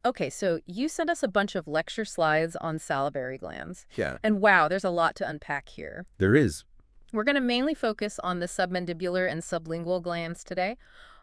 Okay, so you sent us a bunch of lecture slides on salivary glands. Yeah, And wow, there's a lot to unpack here. there is. We're going to mainly focus on the submandibular and sublingual glands today,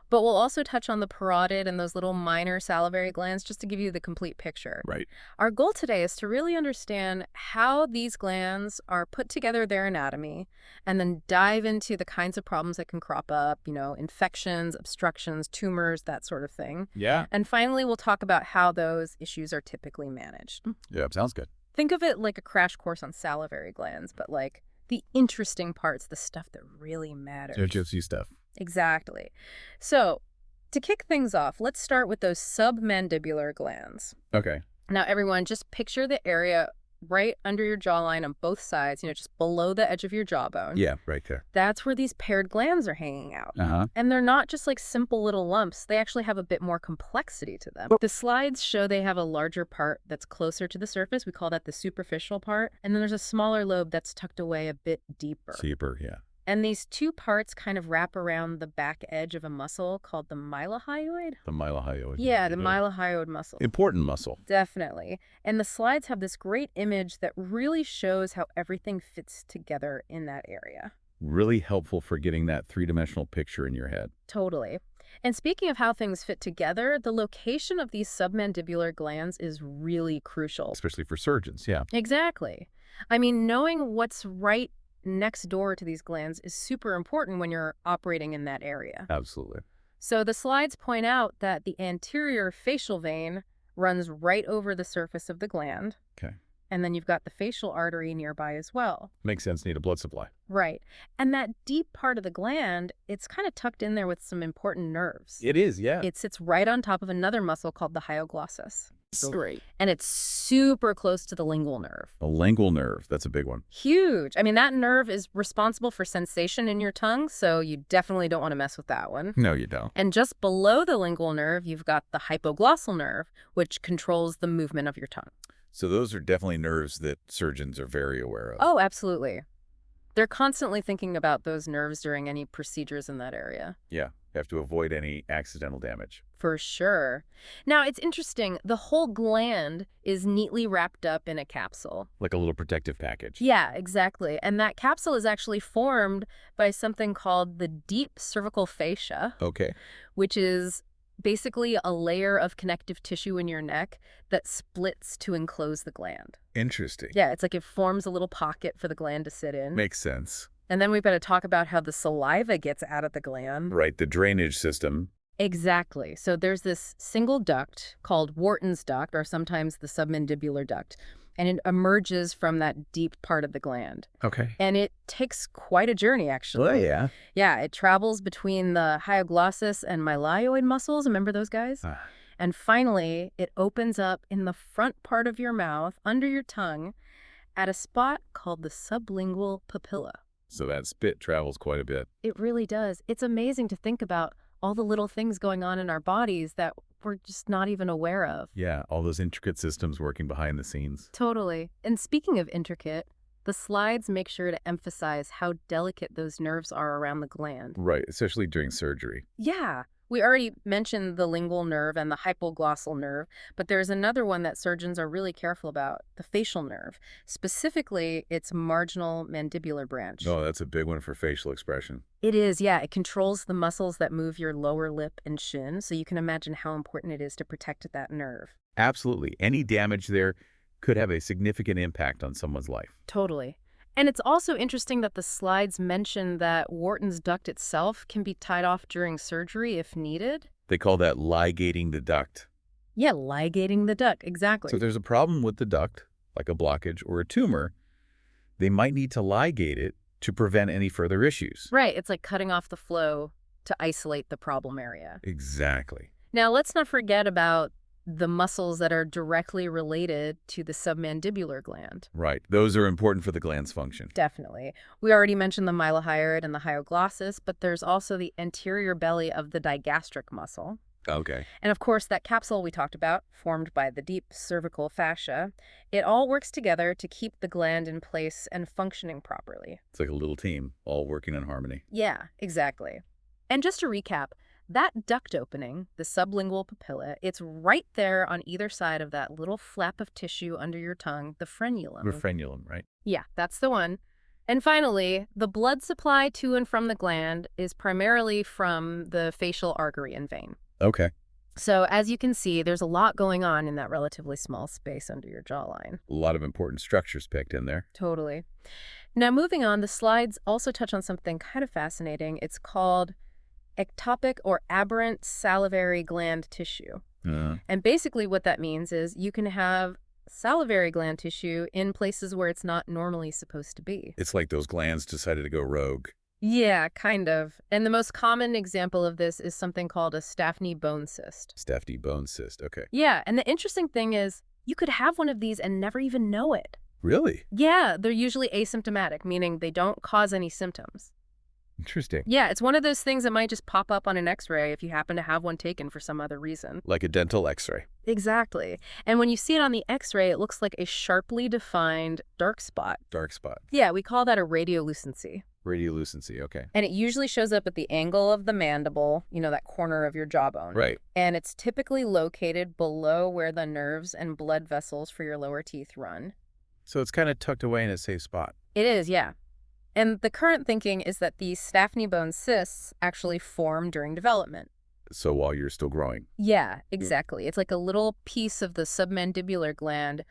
but we'll also touch on the parotid and those little minor salivary glands just to give you the complete picture. Right. Our goal today is to really understand how these glands are put together, their anatomy, and then dive into the kinds of problems that can crop up, infections, obstructions, tumors, that sort of thing. Yeah. And finally, we'll talk about how those issues are typically managed. Yeah, sounds good. Think of it like a crash course on salivary glands, but like the interesting parts, the stuff that really matters. Juicy stuff. Exactly. So, to kick things off, let's start with those submandibular glands. Okay. Now, everyone, just picture the area right under your jawline on both sides, just below the edge of your jawbone. Yeah, right there. That's where these paired glands are hanging out. Uh-huh. And they're not just like simple little lumps. They actually have a bit more complexity to them. The slides show they have a larger part that's closer to the surface. We call that the superficial part. And then there's a smaller lobe that's tucked away a bit deeper. Deeper, yeah. And these two parts kind of wrap around the back edge of a muscle called the mylohyoid. The mylohyoid. Yeah, the mylohyoid muscle. Important muscle. Definitely. And the slides have this great image that really shows how everything fits together in that area. Really helpful for getting that three-dimensional picture in your head. Totally. And speaking of how things fit together, the location of these submandibular glands is really crucial. Especially for surgeons, yeah. Exactly. I mean, knowing what's right next door to these glands is super important when you're operating in that area. Absolutely. So the slides point out that the anterior facial vein runs right over the surface of the gland. Okay. And then you've got the facial artery nearby as well. Makes sense, need a blood supply. Right. And that deep part of the gland, it's kind of tucked in there with some important nerves. It is, yeah. It sits right on top of another muscle called the hyoglossus. Great. And it's super close to the lingual nerve. The lingual nerve, that's a big one. Huge. I mean, that nerve is responsible for sensation in your tongue, so you definitely don't want to mess with that one. No, you don't. And just below the lingual nerve, you've got the hypoglossal nerve, which controls the movement of your tongue. So those are definitely nerves that surgeons are very aware of. Oh, absolutely. They're constantly thinking about those nerves during any procedures in that area. Yeah, you have to avoid any accidental damage. For sure. Now, it's interesting. The whole gland is neatly wrapped up in a capsule. Like a little protective package. Yeah, exactly. And that capsule is actually formed by something called the deep cervical fascia, Okay. which is basically a layer of connective tissue in your neck that splits to enclose the gland. Interesting. Yeah, it's like it forms a little pocket for the gland to sit in. Makes sense. And then we've got to talk about how the saliva gets out of the gland. Right, the drainage system. Exactly. So there's this single duct called Wharton's duct, or sometimes the submandibular duct, and it emerges from that deep part of the gland. Okay. And it takes quite a journey, actually. Oh, yeah. Yeah, it travels between the hyoglossus and mylohyoid muscles. Remember those guys? And finally, it opens up in the front part of your mouth, under your tongue, at a spot called the sublingual papilla. So that spit travels quite a bit. It really does. It's amazing to think about all the little things going on in our bodies that we're just not even aware of. Yeah, all those intricate systems working behind the scenes. Totally. And speaking of intricate, the slides make sure to emphasize how delicate those nerves are around the gland. Right, especially during surgery. Yeah. We already mentioned the lingual nerve and the hypoglossal nerve, but there's another one that surgeons are really careful about, the facial nerve. Specifically, its marginal mandibular branch. Oh, that's a big one for facial expression. It is, yeah. It controls the muscles that move your lower lip and chin, so you can imagine how important it is to protect that nerve. Absolutely. Any damage there could have a significant impact on someone's life. Totally. And it's also interesting that the slides mention that Wharton's duct itself can be tied off during surgery if needed. They call that ligating the duct. Yeah, ligating the duct, exactly. So if there's a problem with the duct, like a blockage or a tumor, they might need to ligate it to prevent any further issues. Right, it's like cutting off the flow to isolate the problem area. Exactly. Now, let's not forget about the muscles that are directly related to the submandibular gland. Right. Those are important for the gland's function. Definitely. We already mentioned the mylohyoid and the hyoglossus, but there's also the anterior belly of the digastric muscle. Okay. And of course, that capsule we talked about, formed by the deep cervical fascia, it all works together to keep the gland in place and functioning properly. It's like a little team, all working in harmony. Yeah, exactly. And just to recap, That duct opening, the sublingual papilla, it's right there on either side of that little flap of tissue under your tongue, the frenulum. The frenulum, right? Yeah, that's the one. And finally, the blood supply to and from the gland is primarily from the facial artery and vein. Okay. So as you can see, there's a lot going on in that relatively small space under your jawline. A lot of important structures picked in there. Totally. Now, moving on, the slides also touch on something kind of fascinating. It's called ectopic or aberrant salivary gland tissue. And basically what that means is you can have salivary gland tissue in places where it's not normally supposed to be. It's like those glands decided to go rogue. Yeah, kind of. And the most common example of this is something called a Staphny bone cyst. Staphny bone cyst, okay. Yeah, and the interesting thing is you could have one of these and never even know it. Really? Yeah, they're usually asymptomatic, meaning they don't cause any symptoms. Interesting. Yeah, it's one of those things that might just pop up on an x-ray if you happen to have one taken for some other reason. Like a dental x-ray. Exactly. And when you see it on the x-ray, it looks like a sharply defined dark spot. Dark spot. Yeah, we call that a radiolucency. Radiolucency, okay. And it usually shows up at the angle of the mandible, you know, that corner of your jawbone. Right. And it's typically located below where the nerves and blood vessels for your lower teeth run. So it's kind of tucked away in a safe spot. It is, yeah. And the current thinking is that these Staphny bone cysts actually form during development. So while you're still growing. Yeah, exactly. It's like a little piece of the submandibular gland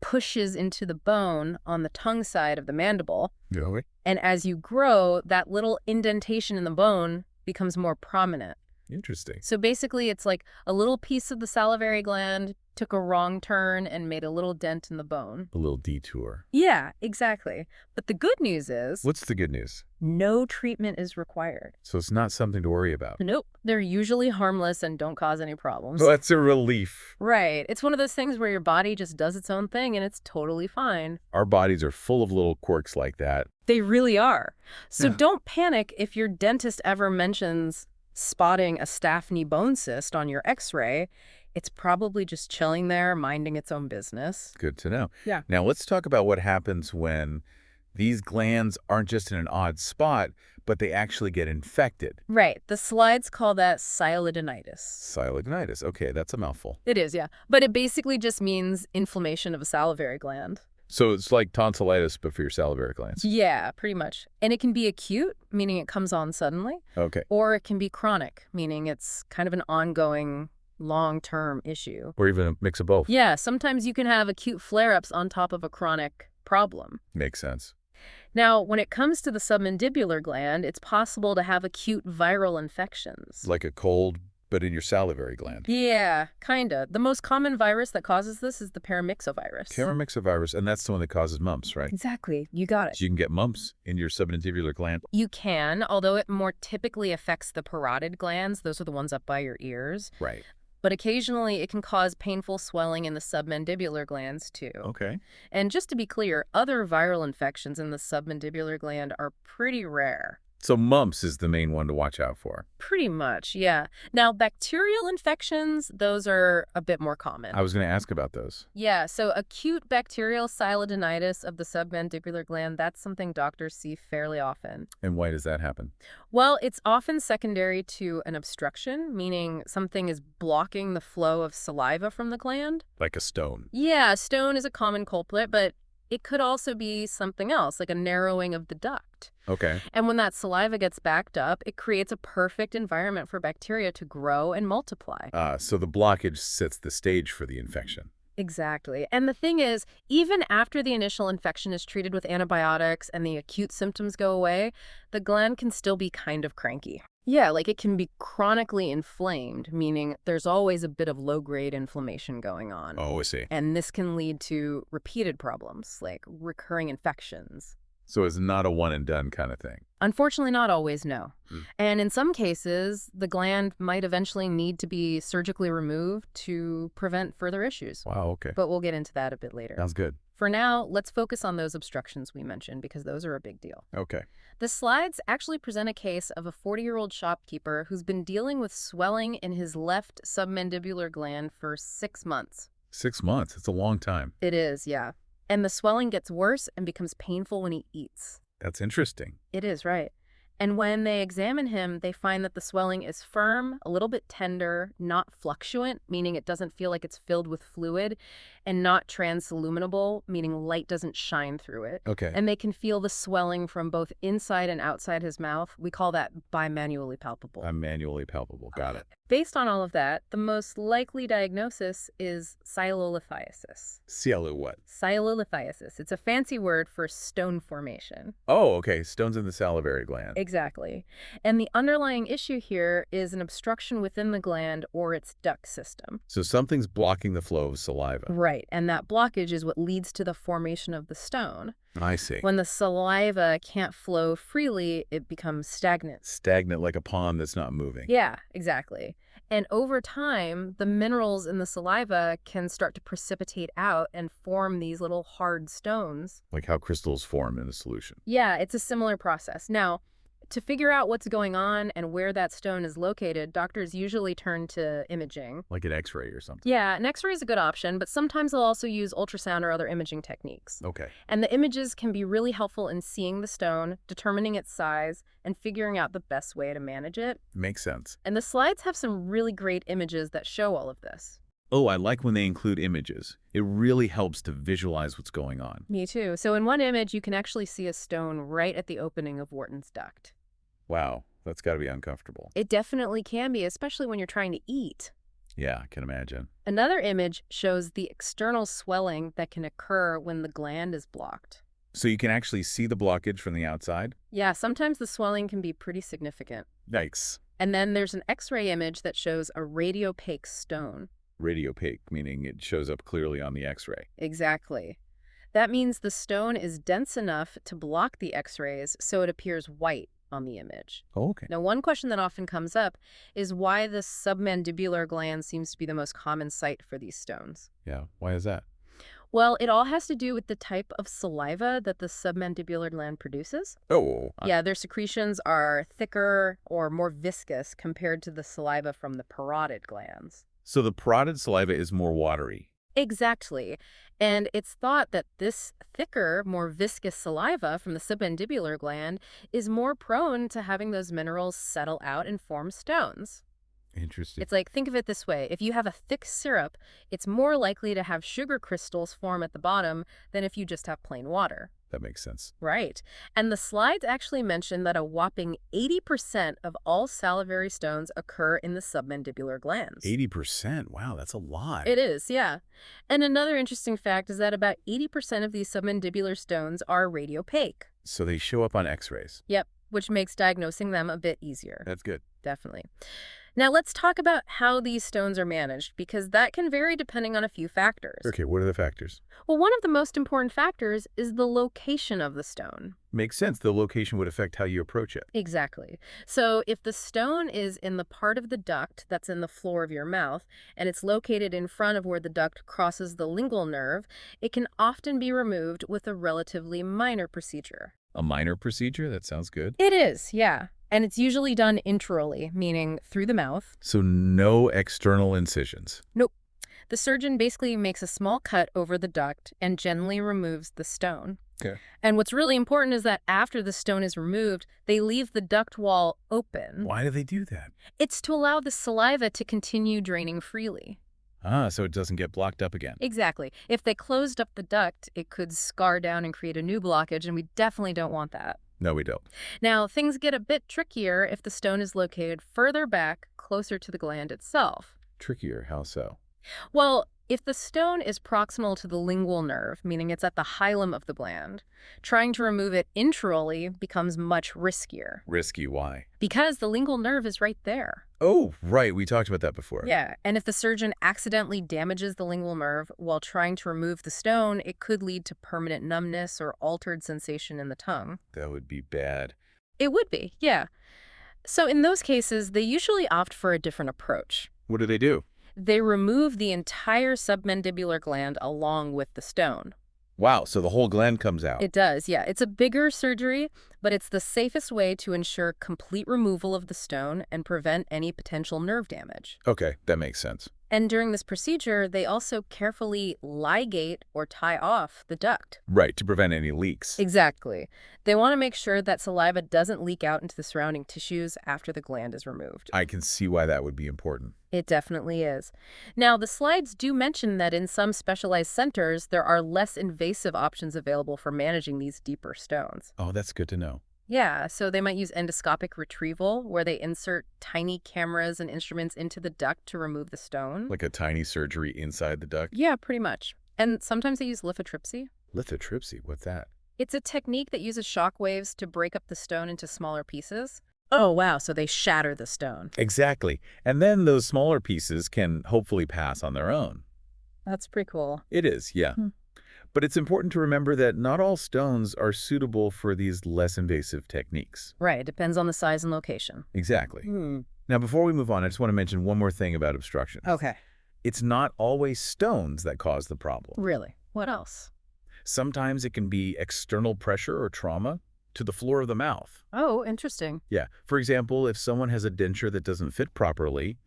pushes into the bone on the tongue side of the mandible. Yeah. And as you grow, that little indentation in the bone becomes more prominent. Interesting. So basically, it's like a little piece of the salivary gland took a wrong turn and made a little dent in the bone. A little detour. Yeah, exactly. But the good news is... What's the good news? No treatment is required. So it's not something to worry about. Nope. They're usually harmless and don't cause any problems. Well, that's a relief. Right. It's one of those things where your body just does its own thing and it's totally fine. Our bodies are full of little quirks like that. They really are. So Yeah. don't panic if your dentist ever mentions spotting a Staphny bone cyst on your x-ray. It's probably just chilling there, minding its own business. Good to know. Yeah. Now let's talk about what happens when these glands aren't just in an odd spot, but they actually get infected. Right. The slides call that silidinitis. Silidinitis. Okay, that's a mouthful. It is, yeah. But it basically just means inflammation of a salivary gland. So it's like tonsillitis, but for your salivary glands. Yeah, pretty much. And it can be acute, meaning it comes on suddenly, Okay. or it can be chronic, meaning it's kind of an ongoing, long-term issue. Or even a mix of both. Yeah, sometimes you can have acute flare-ups on top of a chronic problem. Makes sense. Now, when it comes to the submandibular gland, it's possible to have acute viral infections. Like a cold, but in your salivary gland. Yeah, kinda. The most common virus that causes this is the paramyxovirus. Paramyxovirus, and that's the one that causes mumps, right? Exactly. You got it. So you can get mumps in your submandibular gland. You can, although it more typically affects the parotid glands. Those are the ones up by your ears. Right. But occasionally it can cause painful swelling in the submandibular glands too. Okay. And just to be clear, other viral infections in the submandibular gland are pretty rare. So mumps is the main one to watch out for. Pretty much, yeah. Now, bacterial infections, those are a bit more common. I was going to ask about those. Yeah, so acute bacterial silidinitis of the submandibular gland, that's something doctors see fairly often. And why does that happen? Well, it's often secondary to an obstruction, meaning something is blocking the flow of saliva from the gland. Like a stone. Yeah, stone is a common culprit, but it could also be something else, like a narrowing of the duct. Okay. And when that saliva gets backed up, it creates a perfect environment for bacteria to grow and multiply. So the blockage sets the stage for the infection. Exactly. And the thing is, even after the initial infection is treated with antibiotics and the acute symptoms go away, the gland can still be kind of cranky. Yeah, like it can be chronically inflamed, meaning there's always a bit of low-grade inflammation going on. Oh, I see. And this can lead to repeated problems, like recurring infections. So it's not a one-and-done kind of thing. Unfortunately, not always, no. Hmm. And in some cases, the gland might eventually need to be surgically removed to prevent further issues. Wow, okay. But we'll get into that a bit later. Sounds good. For now, let's focus on those obstructions we mentioned because those are a big deal. Okay. The slides actually present a case of a 40-year-old shopkeeper who's been dealing with swelling in his left submandibular gland for 6 months. 6 months. It's a long time. It is, yeah. And the swelling gets worse and becomes painful when he eats. That's interesting. It is, right. And when they examine him, they find that the swelling is firm, a little bit tender, not fluctuant, meaning it doesn't feel like it's filled with fluid, and not transilluminable, meaning light doesn't shine through it. Okay. And they can feel the swelling from both inside and outside his mouth. We call that bimanually palpable. Manually palpable. Got it. Based on all of that, the most likely diagnosis is silolithiasis. Cielo what? Silolithiasis. It's a fancy word for stone formation. Oh, okay. Stones in the salivary gland. Exactly. And the underlying issue here is an obstruction within the gland or its duct system. So something's blocking the flow of saliva. Right. And that blockage is what leads to the formation of the stone. I see. When the saliva can't flow freely, it becomes stagnant. Stagnant like a pond that's not moving. Yeah, exactly. And over time, the minerals in the saliva can start to precipitate out and form these little hard stones. Like how crystals form in a solution. Yeah, it's a similar process. Now, to figure out what's going on and where that stone is located, doctors usually turn to imaging. Like an X-ray or something. Yeah, an X-ray is a good option, but sometimes they'll also use ultrasound or other imaging techniques. Okay. And the images can be really helpful in seeing the stone, determining its size, and figuring out the best way to manage it. Makes sense. And the slides have some really great images that show all of this. Oh, I like when they include images. It really helps to visualize what's going on. Me too. So in one image, you can actually see a stone right at the opening of Wharton's duct. Wow, that's got to be uncomfortable. It definitely can be, especially when you're trying to eat. Yeah, I can imagine. Another image shows the external swelling that can occur when the gland is blocked. So you can actually see the blockage from the outside? Yeah, sometimes the swelling can be pretty significant. Yikes. And then there's an X-ray image that shows a radiopaque stone. Radiopaque, meaning it shows up clearly on the X-ray. Exactly. That means the stone is dense enough to block the X-rays, so it appears white on the image. Oh, okay. Now, one question that often comes up is why the submandibular gland seems to be the most common site for these stones. Yeah, why is that? Well, it all has to do with the type of saliva that the submandibular gland produces. Oh. Yeah, their secretions are thicker or more viscous compared to the saliva from the parotid glands. So the parotid saliva is more watery. Exactly. And it's thought that this thicker, more viscous saliva from the submandibular gland is more prone to having those minerals settle out and form stones. Interesting. It's like, think of it this way. If you have a thick syrup, it's more likely to have sugar crystals form at the bottom than if you just have plain water. That makes sense. Right. And the slides actually mention that a whopping 80% of all salivary stones occur in the submandibular glands. 80%? Wow, that's a lot. It is, yeah. And another interesting fact is that about 80% of these submandibular stones are radiopaque. So they show up on X-rays. Yep, which makes diagnosing them a bit easier. That's good. Definitely. Now let's talk about how these stones are managed, because that can vary depending on a few factors. Okay, what are the factors? Well, one of the most important factors is the location of the stone. Makes sense. The location would affect how you approach it. Exactly. So if the stone is in the part of the duct that's in the floor of your mouth, and it's located in front of where the duct crosses the lingual nerve, it can often be removed with a relatively minor procedure. A minor procedure? That sounds good. It is, yeah. And it's usually done intraorally, meaning through the mouth. So no external incisions. Nope. The surgeon basically makes a small cut over the duct and gently removes the stone. Okay. And what's really important is that after the stone is removed, they leave the duct wall open. Why do they do that? It's to allow the saliva to continue draining freely. Ah, so it doesn't get blocked up again. Exactly. If they closed up the duct, it could scar down and create a new blockage, and we definitely don't want that. No, we don't. Now, things get a bit trickier if the stone is located further back, closer to the gland itself. Trickier? How so? Well, if the stone is proximal to the lingual nerve, meaning it's at the hilum of the gland, trying to remove it intraorally becomes much riskier. Risky? Why? Because the lingual nerve is right there. Oh, right. We talked about that before. Yeah, and if the surgeon accidentally damages the lingual nerve while trying to remove the stone, it could lead to permanent numbness or altered sensation in the tongue. That would be bad. It would be, yeah. So in those cases, they usually opt for a different approach. What do they do? They remove the entire submandibular gland along with the stone. Wow, so the whole gland comes out. It does, yeah. It's a bigger surgery, but it's the safest way to ensure complete removal of the stone and prevent any potential nerve damage. Okay, that makes sense. And during this procedure, they also carefully ligate or tie off the duct. Right, to prevent any leaks. Exactly. They want to make sure that saliva doesn't leak out into the surrounding tissues after the gland is removed. I can see why that would be important. It definitely is. Now, the slides do mention that in some specialized centers, there are less invasive options available for managing these deeper stones. Oh, that's good to know. Yeah, so they might use endoscopic retrieval, where they insert tiny cameras and instruments into the duct to remove the stone. Like a tiny surgery inside the duct? Yeah, pretty much. And sometimes they use lithotripsy. Lithotripsy, what's that? It's a technique that uses shock waves to break up the stone into smaller pieces. Oh, wow, so they shatter the stone. Exactly. And then those smaller pieces can hopefully pass on their own. That's pretty cool. It is, yeah. But it's important to remember that not all stones are suitable for these less invasive techniques. Right, it depends on the size and location. Exactly. Now, before we move on, I just want to mention one more thing about obstructions. Okay. It's not always stones that cause the problem. Really? What else? Sometimes it can be external pressure or trauma to the floor of the mouth. Oh, interesting. Yeah. For example, if someone has a denture that doesn't fit properly,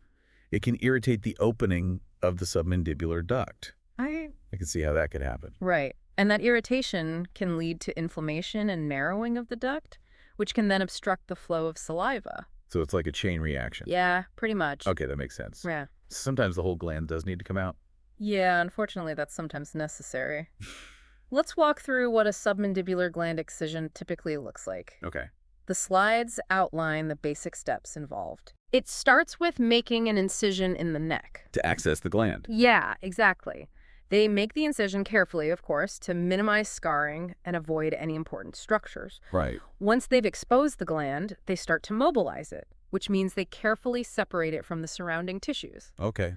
it can irritate the opening of the submandibular duct. I can see how that could happen. Right. And that irritation can lead to inflammation and narrowing of the duct, which can then obstruct the flow of saliva. So it's like a chain reaction. Yeah, pretty much. Okay, that makes sense. Yeah. Sometimes the whole gland does need to come out. Yeah, unfortunately, that's sometimes necessary. Let's walk through what a submandibular gland excision typically looks like. Okay. The slides outline the basic steps involved. It starts with making an incision in the neck. To access the gland. Yeah, exactly. They make the incision carefully, of course, to minimize scarring and avoid any important structures. Right. Once they've exposed the gland, they start to mobilize it, which means they carefully separate it from the surrounding tissues. Okay.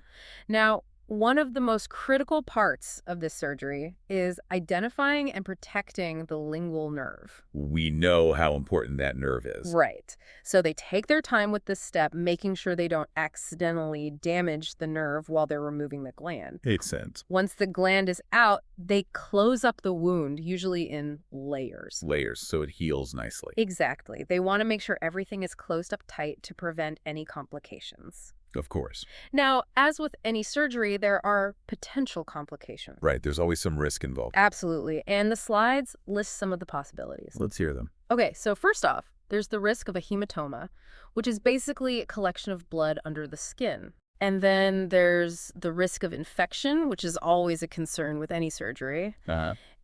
Now, one of the most critical parts of this surgery is identifying and protecting the lingual nerve. We know how important that nerve is. Right. So they take their time with this step, making sure they don't accidentally damage the nerve while they're removing the gland. Makes sense. Once the gland is out, they close up the wound, usually in layers. Layers, so it heals nicely. Exactly. They want to make sure everything is closed up tight to prevent any complications. Of course. Now, as with any surgery, there are potential complications. Right, there's always some risk involved. Absolutely. And the slides list some of the possibilities. Let's hear them. Okay, so first off, there's the risk of a hematoma, which is basically a collection of blood under the skin. And then there's the risk of infection, which is always a concern with any surgery.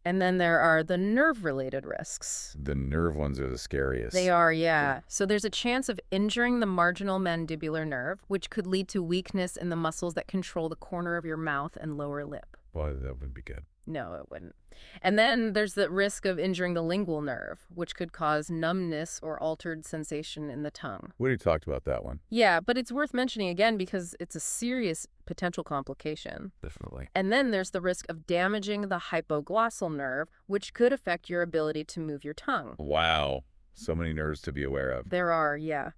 And then there are the nerve-related risks. The nerve ones are the scariest. They are, yeah. So there's a chance of injuring the marginal mandibular nerve, which could lead to weakness in the muscles that control the corner of your mouth and lower lip. Boy, that wouldn't be good. No, it wouldn't. And then there's the risk of injuring the lingual nerve, which could cause numbness or altered sensation in the tongue. We already talked about that one. Yeah, but it's worth mentioning again because it's a serious potential complication. Definitely. And then there's the risk of damaging the hypoglossal nerve, which could affect your ability to move your tongue. Wow. So many nerves to be aware of. There are, yeah.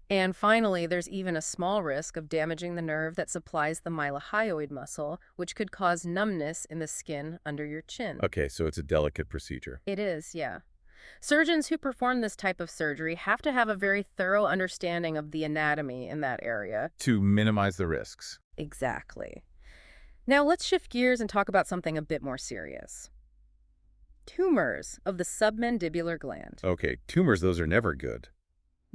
And finally, there's even a small risk of damaging the nerve that supplies the mylohyoid muscle, which could cause numbness in the skin under your chin. Okay, so it's a delicate procedure. It is, yeah. Surgeons who perform this type of surgery have to have a very thorough understanding of the anatomy in that area. To minimize the risks. Exactly. Now let's shift gears and talk about something a bit more serious. Tumors of the submandibular gland. Okay, tumors, those are never good.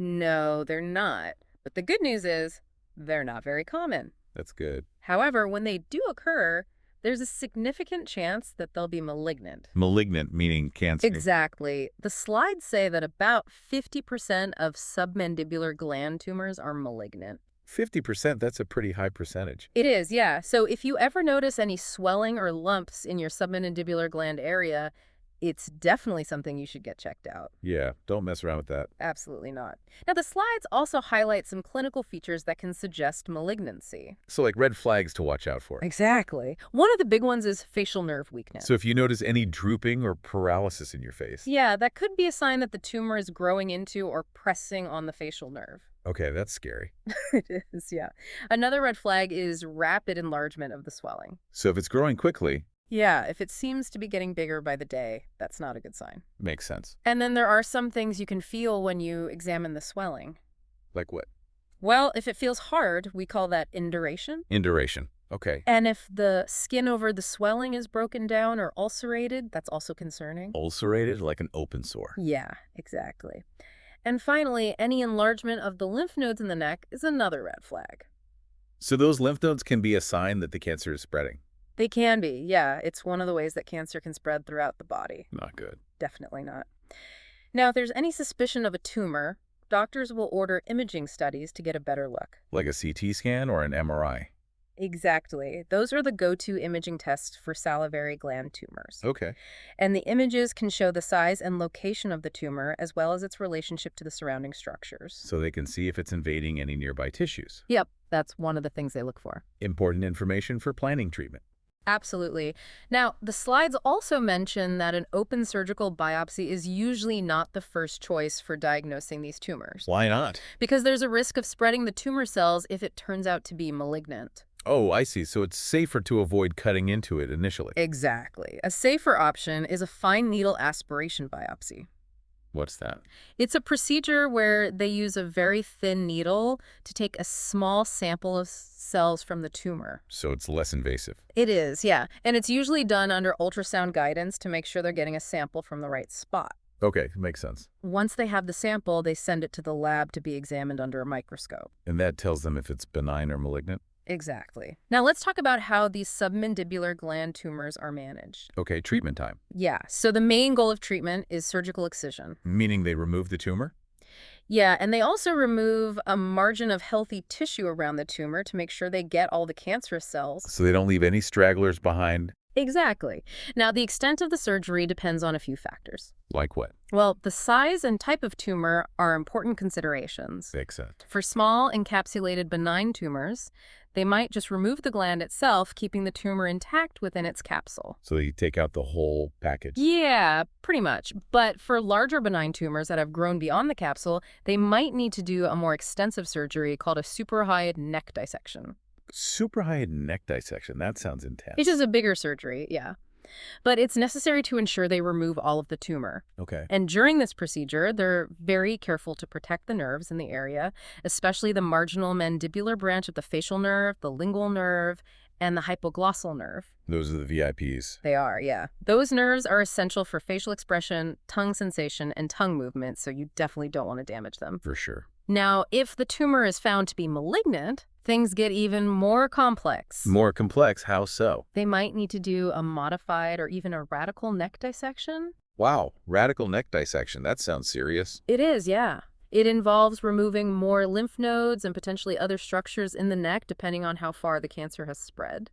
No, they're not. But the good news is they're not very common. That's good. However, when they do occur, there's a significant chance that they'll be malignant. Malignant, meaning cancer. Exactly. The slides say that about 50% of submandibular gland tumors are malignant. 50%, that's a pretty high percentage. It is, yeah. So if you ever notice any swelling or lumps in your submandibular gland area, it's definitely something you should get checked out. Yeah, don't mess around with that. Absolutely not. Now, the slides also highlight some clinical features that can suggest malignancy. So like red flags to watch out for. Exactly. One of the big ones is facial nerve weakness. So if you notice any drooping or paralysis in your face. Yeah, that could be a sign that the tumor is growing into or pressing on the facial nerve. Okay, that's scary. It is, yeah. Another red flag is rapid enlargement of the swelling. So if it's growing quickly. Yeah, if it seems to be getting bigger by the day, that's not a good sign. Makes sense. And then there are some things you can feel when you examine the swelling. Like what? Well, if it feels hard, we call that induration. Induration. Okay. And if the skin over the swelling is broken down or ulcerated, that's also concerning. Ulcerated, like an open sore. Yeah, exactly. And finally, any enlargement of the lymph nodes in the neck is another red flag. So those lymph nodes can be a sign that the cancer is spreading. They can be, yeah. It's one of the ways that cancer can spread throughout the body. Not good. Definitely not. Now, if there's any suspicion of a tumor, doctors will order imaging studies to get a better look. Like a CT scan or an MRI. Exactly. Those are the go-to imaging tests for salivary gland tumors. Okay. And the images can show the size and location of the tumor as well as its relationship to the surrounding structures. So they can see if it's invading any nearby tissues. Yep, that's one of the things they look for. Important information for planning treatment. Absolutely. Now, the slides also mention that an open surgical biopsy is usually not the first choice for diagnosing these tumors. Why not? Because there's a risk of spreading the tumor cells if it turns out to be malignant. Oh, I see. So it's safer to avoid cutting into it initially. Exactly. A safer option is a fine needle aspiration biopsy. What's that? It's a procedure where they use a very thin needle to take a small sample of cells from the tumor. So it's less invasive. It is, yeah. And it's usually done under ultrasound guidance to make sure they're getting a sample from the right spot. Okay, makes sense. Once they have the sample, they send it to the lab to be examined under a microscope. And that tells them if it's benign or malignant? Exactly. Now let's talk about how these submandibular gland tumors are managed. Okay, treatment time. Yeah, so the main goal of treatment is surgical excision. Meaning they remove the tumor? Yeah, and they also remove a margin of healthy tissue around the tumor to make sure they get all the cancerous cells. So they don't leave any stragglers behind? Exactly. Now, the extent of the surgery depends on a few factors. Like what? Well, the size and type of tumor are important considerations. Makes sense. For small, encapsulated benign tumors, they might just remove the gland itself, keeping the tumor intact within its capsule. So they take out the whole package? Yeah, pretty much. But for larger benign tumors that have grown beyond the capsule, they might need to do a more extensive surgery called a supraoid neck dissection. Supraoid neck dissection. That sounds intense. It's just a bigger surgery, yeah. But it's necessary to ensure they remove all of the tumor. Okay. And during this procedure, they're very careful to protect the nerves in the area, especially the marginal mandibular branch of the facial nerve, the lingual nerve, and the hypoglossal nerve. Those are the VIPs. They are, yeah. Those nerves are essential for facial expression, tongue sensation, and tongue movement, so you definitely don't want to damage them. For sure. Now, if the tumor is found to be malignant, things get even more complex. More complex? How so? They might need to do a modified or even a radical neck dissection. Wow, radical neck dissection. That sounds serious. It is, yeah. It involves removing more lymph nodes and potentially other structures in the neck, depending on how far the cancer has spread.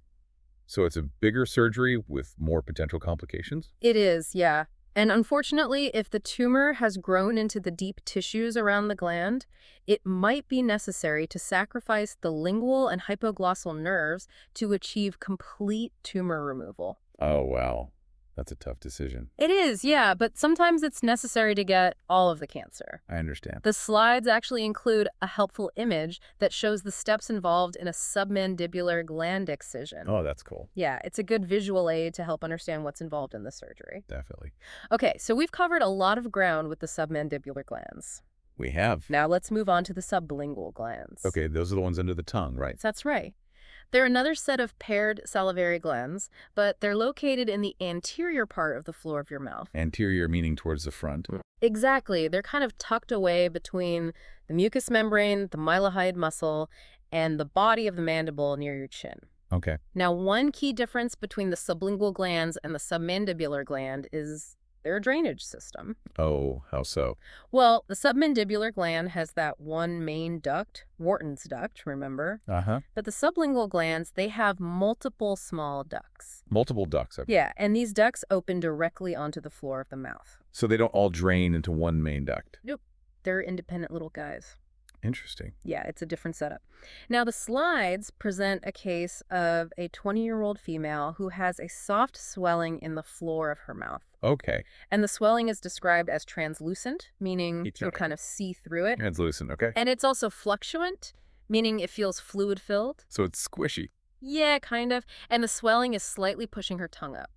So it's a bigger surgery with more potential complications? It is, yeah. And unfortunately, if the tumor has grown into the deep tissues around the gland, it might be necessary to sacrifice the lingual and hypoglossal nerves to achieve complete tumor removal. Oh, wow. That's a tough decision. It is, yeah, but sometimes it's necessary to get all of the cancer. I understand. The slides actually include a helpful image that shows the steps involved in a submandibular gland excision. Oh, that's cool. Yeah, it's a good visual aid to help understand what's involved in the surgery. Definitely. Okay, so we've covered a lot of ground with the submandibular glands. We have. Now let's move on to the sublingual glands. Okay, those are the ones under the tongue, right? That's right. They're another set of paired salivary glands, but they're located in the anterior part of the floor of your mouth. Anterior meaning towards the front. Exactly. They're kind of tucked away between the mucous membrane, the mylohyoid muscle, and the body of the mandible near your chin. Okay. Now, one key difference between the sublingual glands and the submandibular gland is their drainage system. Oh, how so? Well, the submandibular gland has that one main duct, Wharton's duct, remember? Uh-huh. But the sublingual glands, they have multiple small ducts. Multiple ducts. Okay. Yeah, and these ducts open directly onto the floor of the mouth. So they don't all drain into one main duct. Nope. They're independent little guys. Interesting. Yeah, it's a different setup. Now, the slides present a case of a 20-year-old female who has a soft swelling in the floor of her mouth. Okay. And the swelling is described as translucent, meaning you'll kind of see through it. Translucent, okay. And it's also fluctuant, meaning it feels fluid-filled. So it's squishy. Yeah, kind of. And the swelling is slightly pushing her tongue up.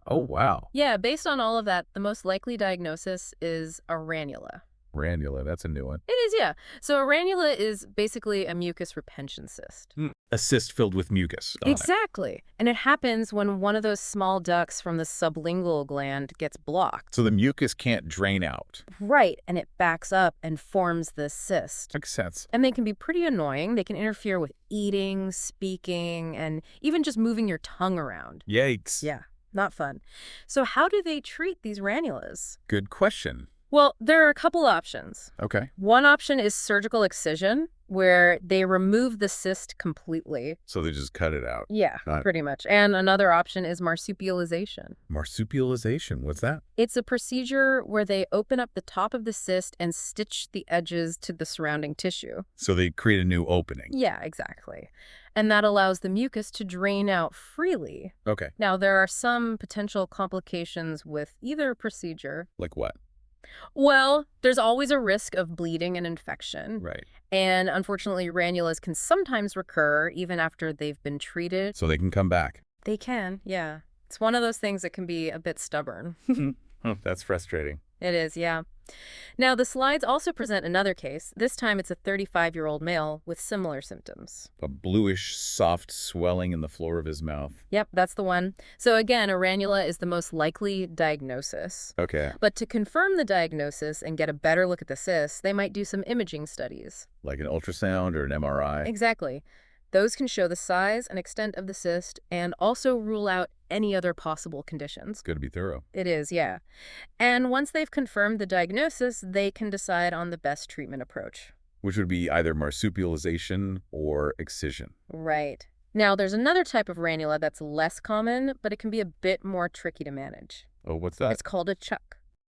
Oh, wow. Yeah, based on all of that, the most likely diagnosis is a ranula. Ranula, that's a new one. It is, yeah. So a ranula is basically a mucus retention cyst. A cyst filled with mucus. Got it. Exactly. And it happens when one of those small ducts from the sublingual gland gets blocked. So the mucus can't drain out. Right. And it backs up and forms this cyst. Makes sense. And they can be pretty annoying. They can interfere with eating, speaking, and even just moving your tongue around. Yikes. Yeah, not fun. So how do they treat these ranulas? Good question. Well, there are a couple options. Okay. One option is surgical excision, where they remove the cyst completely. So they just cut it out. Yeah, pretty much. And another option is marsupialization. Marsupialization, what's that? It's a procedure where they open up the top of the cyst and stitch the edges to the surrounding tissue. So they create a new opening. Yeah, exactly. And that allows the mucus to drain out freely. Okay. Now, there are some potential complications with either procedure. Like what? Well, there's always a risk of bleeding and infection. Right. And unfortunately, ranulas can sometimes recur even after they've been treated. So they can come back. They can, yeah. It's one of those things that can be a bit stubborn. That's frustrating. It is, yeah. Now, the slides also present another case. This time it's a 35-year-old male with similar symptoms. A bluish, soft swelling in the floor of his mouth. Yep, that's the one. So again, a ranula is the most likely diagnosis. Okay. But to confirm the diagnosis and get a better look at the cyst, they might do some imaging studies. Like an ultrasound or an MRI? Exactly. Those can show the size and extent of the cyst and also rule out any other possible conditions. Good to be thorough. It is, yeah. And once they've confirmed the diagnosis, they can decide on the best treatment approach. Which would be either marsupialization or excision. Right. Now, there's another type of ranula that's less common, but it can be a bit more tricky to manage. Oh, what's that? It's called a chuck.